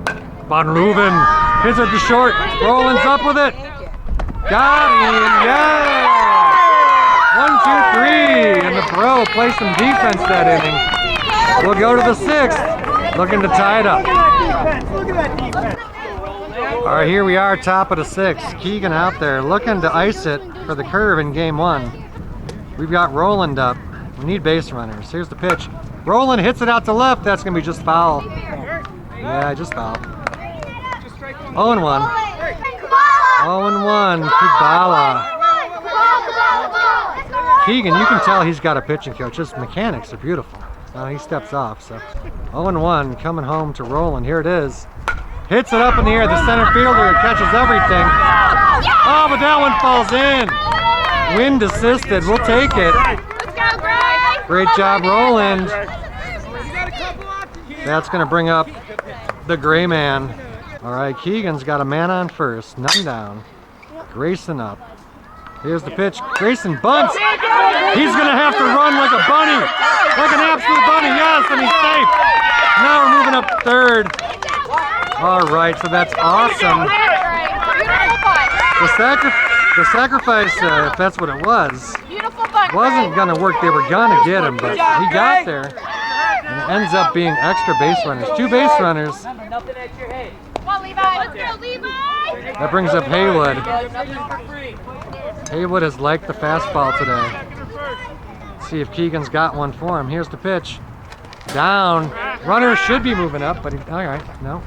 Van Leuven hits it to short. Rollins up with it. Got him. Yeah. 1-2-3. And the Bro play some defense that inning. We'll go to the 6th. Looking to tie it up. Look at that defense. All right, here we are, top of the 6th. Keegan out there looking to ice it for the Curve in game 1. We've got Roland up. We need base runners. Here's the pitch. Roland hits it out to left. That's going to be just foul. Yeah, just foul. 0-1. 0-1. Kubala. Keegan, you can tell he's got a pitching coach. His mechanics are beautiful. He steps off. So 0-1 coming home to Roland. Here it is. Hits it up in the air. The center fielder catches everything. Oh, but that one falls in. Wind assisted. We'll take it. Great job, Roland. That's going to bring up the gray man. All right, Keegan's got a man on first. None down. Grayson up. Here's the pitch. Grayson bunts. He's going to have to run like a bunny. Like an absolute bunny. Yes, and he's safe. Now we're moving up third. All right, so that's awesome. The sacrifice, if that's what it was, wasn't going to work. They were going to get him, but he got there. And it ends up being extra base runners. 2 base runners. That brings up Haywood. Haywood has liked the fastball today. Let's see if Keegan's got one for him. Here's the pitch. Down. Runner should be moving up, but all right, no.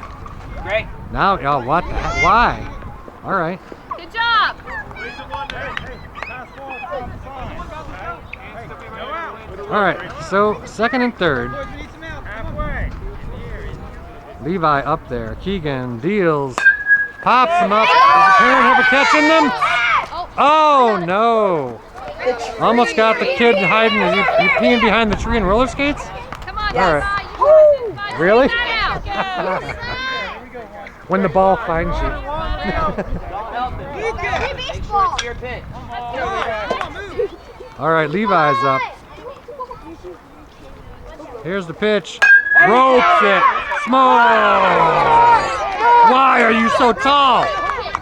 Great. Now, oh, what? Why? All right. Good job! All right, so 2nd and 3rd. Levi up there. Keegan deals. Pops him up. Does the parent have a catch in them? Oh, no. Almost got the kid hiding. Is he peeing behind the tree in roller skates? Come on, All right. Really? When the ball finds you. All right, Levi's up. Here's the pitch. Ropes it. Small. Why are you so tall?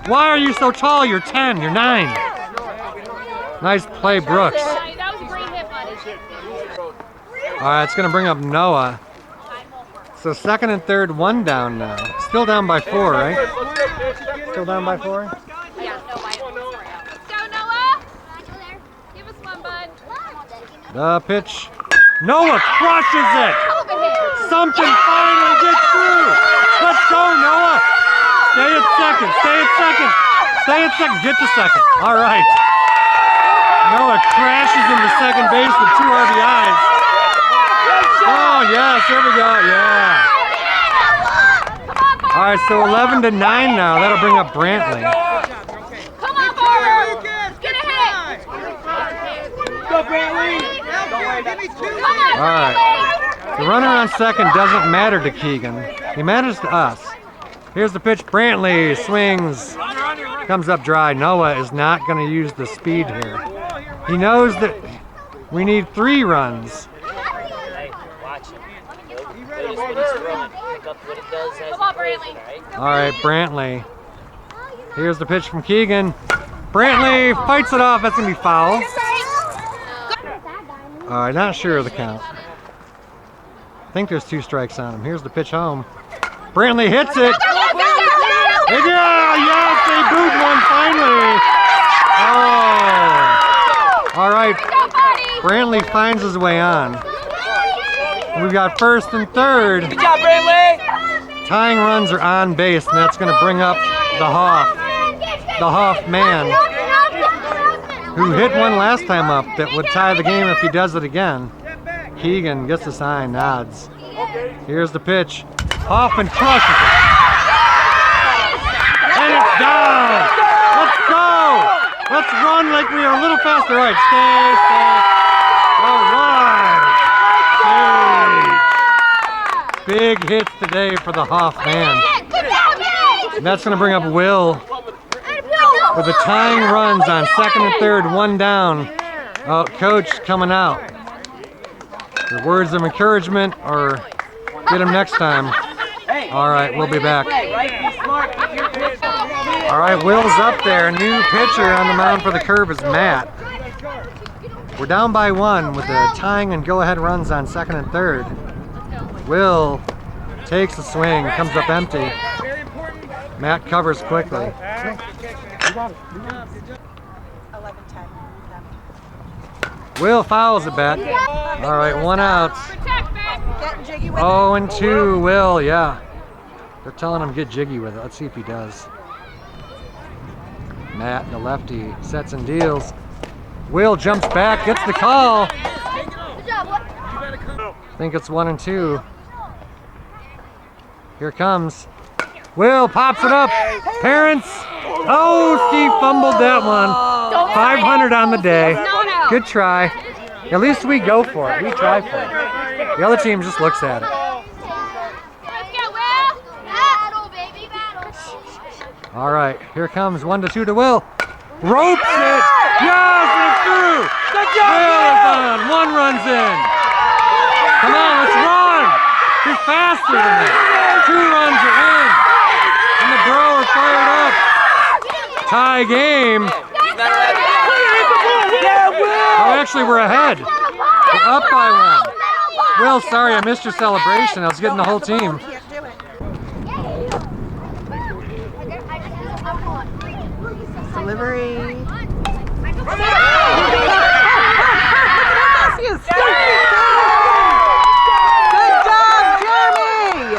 Why are you so tall? You're 10. You're 9. Nice play, Brooks. That was a great hit, buddy. All right, it's going to bring up Noah. So 2nd and 3rd, 1 down now. Still down by 4, right? Still down by 4? Yeah, no, let's go, Noah. Give us one, bud. The pitch. Noah crushes it. Something finally gets through. Let's go, Noah. Stay at 2nd. Stay at 2nd. Stay at second. Get to second. All right. Noah crashes into second base with 2 RBIs. Oh, yes. There we go. Yeah. All right, so 11-9 now. That'll bring up Brantley. Come on, Barber. Get ahead. Go, Brantley. Come on, All right. The runner on second doesn't matter to Keegan. He matters to us. Here's the pitch. Brantley swings. Comes up dry. Noah is not going to use the speed here. He knows that we need 3 runs. Hey, watch him. Notice when he's throwing. Pick up what it does as Come on, he throws Brantley. it, right? All right, Brantley. Here's the pitch from Keegan. Brantley fights it off. That's going to be foul. All right, not sure of the count. I think there's 2 strikes on him. Here's the pitch home. Brantley hits it. Yeah, yes, they booed one finally. Oh. All right, Brantley finds his way on. We've got first and third. Good job, Brantley! Tying runs are on base, and that's going to bring up the Hoff man, who hit one last time up that would tie the game if he does it again. Keegan gets the sign, nods. Here's the pitch. Hoffman crushes it. And it's down. Let's go. Let's run like we are a little faster. All right, stay. All right. Big hits today for the Hoff man. And that's going to bring up Will with the tying runs on second and third, 1 down. Oh, coach coming out. The words of encouragement or get him next time. All right, we'll be back. All right, Will's up there. New pitcher on the mound for the Curve is Matt. We're down by 1 with the tying and go-ahead runs on second and third. Will takes a swing, comes up empty. Matt covers quickly. 11-10. Will fouls it back. All right, 1 out. Getting jiggy with it. 0-2, Will, yeah. They're telling him get jiggy with it. Let's see if he does. Matt, the lefty, sets and deals. Will jumps back, gets the call. I think it's 1 and 2. Here comes. Will pops it up. Parents. Oh, Steve fumbled that one. 500 on the day. Good try. At least we go for it. We try for it. The other team just looks at it. All right, here comes 1-2 to Will. Ropes it. Yes, it's through. Will is on. 1 runs in. Come on, let's run. He's faster than that. 2 runs are in. And the Bro are fired up. Tie game. Oh, actually, we're ahead. We're up by 1. Will, sorry, I missed your celebration. I was getting the whole team. Can't do it. Delivery. Good job, Jeremy.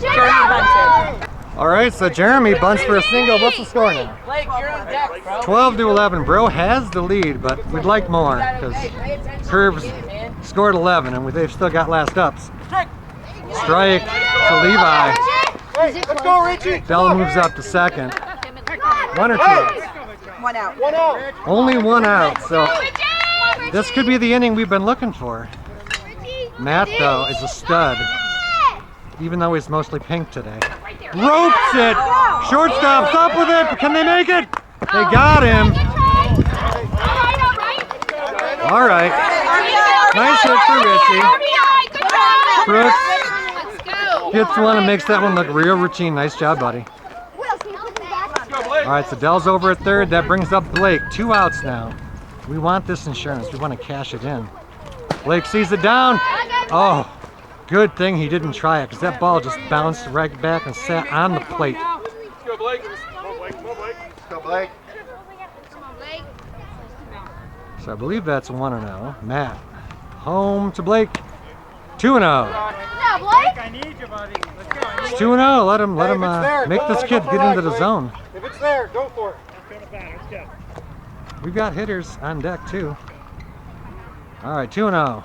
Jeremy bunted. All right, so Jeremy bunts for a single. What's the score now? Blake, you're on deck, bro. 12-11. Bro has the lead, but we'd like more because Curves scored 11, and they've still got last ups. Strike to Levi. Let's go, Richie. Dell moves up to second. 1 or 2? 1 out. 1 out. Only 1 out, so this could be the inning we've been looking for. Matt, though, is a stud, even though he's mostly pink today. Ropes it! Shortstop's up with it! Can they make it? They got him. All right. Nice hit for Richie. Brooks gets one and makes that one look real routine. Nice job, buddy. All right, so Dell's over at third. That brings up Blake. 2 outs now. We want this insurance. We want to cash it in. Blake sees it down. Oh, good thing he didn't try it because that ball just bounced right back and sat on the plate. Go, Blake. Go, Blake. Go, Blake. Go, Blake. So I believe that's 1-0. Matt, home to Blake. 2-0. Yeah, Blake. I need you, buddy. Let's go. It's 2-0. Let him Hey, if it's there, make don't this let it kid go get back, into the Blake. zone. If it's there, go for it. We've got hitters on deck too. All right, 2-0.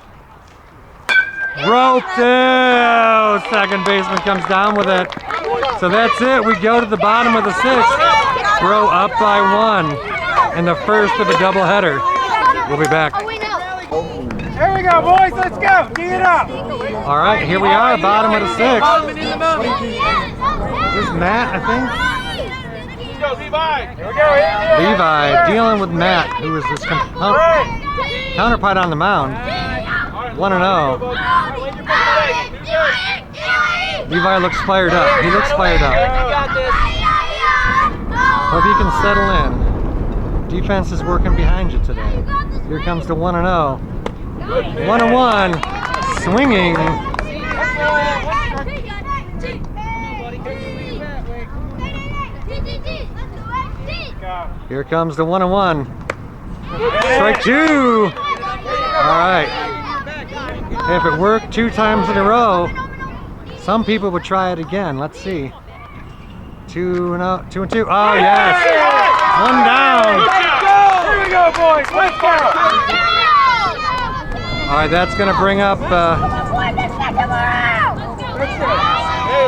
Roped it! Second baseman comes down with it. So that's it. We go to the bottom of the sixth. Bro up by 1 in the first of a doubleheader. We'll be back. Oh, we know. There we go, boys. Let's go. Tee it up. All right, here we are, bottom of the sixth. This is Matt, I think. Let's go, Levi. Here we go. Levi dealing with Matt, who is his counterpart on the mound. 1-0. Levi looks fired up. He looks fired up. You got this. Hope he can settle in. Defense is working behind you today. Here comes the 1-0. 1-1. Swinging. Here comes the 1-1. Strike 2. All right. If it worked 2 times in a row, some people would try it again. Let's see. 2-2. Oh yes. 1 down. Here we go, boys. Let's go. All right, that's going to bring up Hey,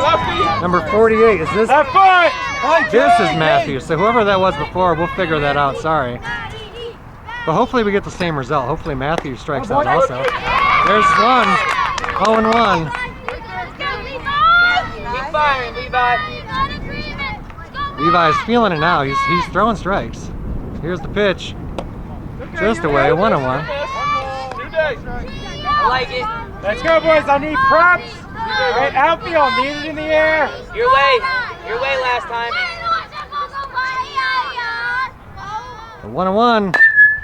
lefty. number 48. Is this? Have fun. This is Matthews. So whoever that was before, we'll figure that out. Sorry. But hopefully we get the same result. Hopefully Matthews strikes out also. There's 1. 0-1. Keep firing, Levi. Levi's feeling it now. He's throwing strikes. Here's the pitch. Just away. 1-1. 2 days. I like it. Let's go, boys. I need props. Right, outfield. Need it in the air. Your way. Your way last time. The 1-1.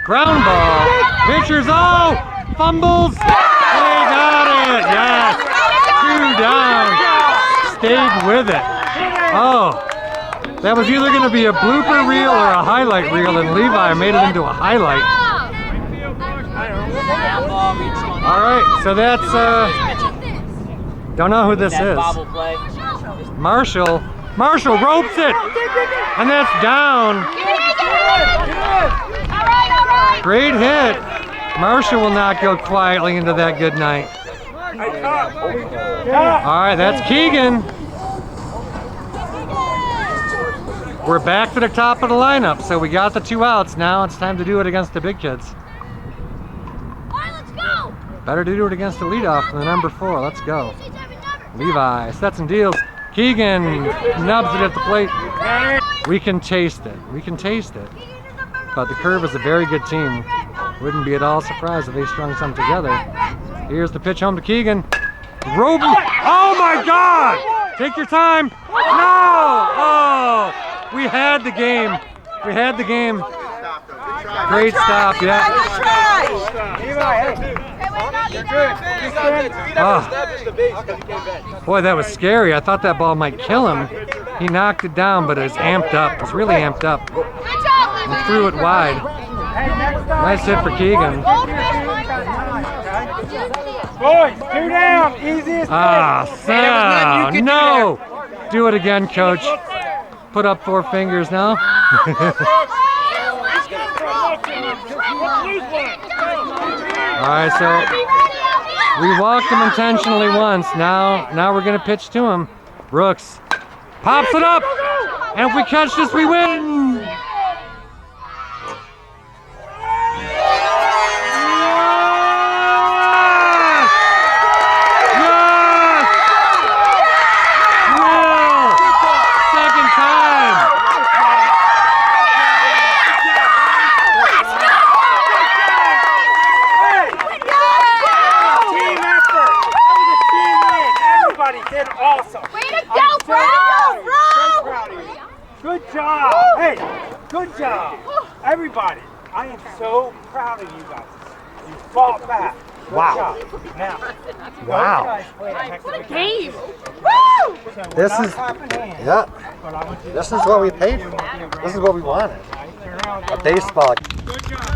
Ground ball. Pitchers. Oh! Fumbles. They got it. Yes. 2 down. Stayed with it. Oh. That was either going to be a blooper reel or a highlight reel, and Levi made it into a highlight. All right, so that's, don't know who this That is. bobble play. Marshall ropes it, and that's down. Great hit. Marshall will not go quietly into that good night. All right, that's Keegan. We're back to the top of the lineup, so we got the 2 outs. Now it's time to do it against the big kids. Better to do it against the leadoff than the number 4. Let's go. Levi sets and deals. Keegan nubs it at the plate. We can taste it. We can taste it. But the Curve is a very good team. Wouldn't be at all surprised if they strung some together. Here's the pitch home to Keegan. Roby. Oh my God! Take your time. No! Oh! We had the game. We had the game. Great stop, yeah. Oh. Boy, that was scary. I thought that ball might kill him. He knocked it down, but it was amped up. It was really amped up. And threw it wide. Nice hit for Keegan. Boys, 2 down. Easiest. Ah, so, no! Do it again, coach. Put up 4 fingers now. All right, so we walked him intentionally once. Now we're gonna pitch to him. Brooks pops it up, and if we catch this, we win. Did awesome. Way to go, bro! Good job. Hey, good job. Everybody, I am so proud of you guys. You fought back. Good job. Now, Wow. those guys played a heck of a Game. So This we're not is- clapping hands, Yeah, but I want you to this is what we paid for. This is what we wanted. turn around. A baseball. Good job.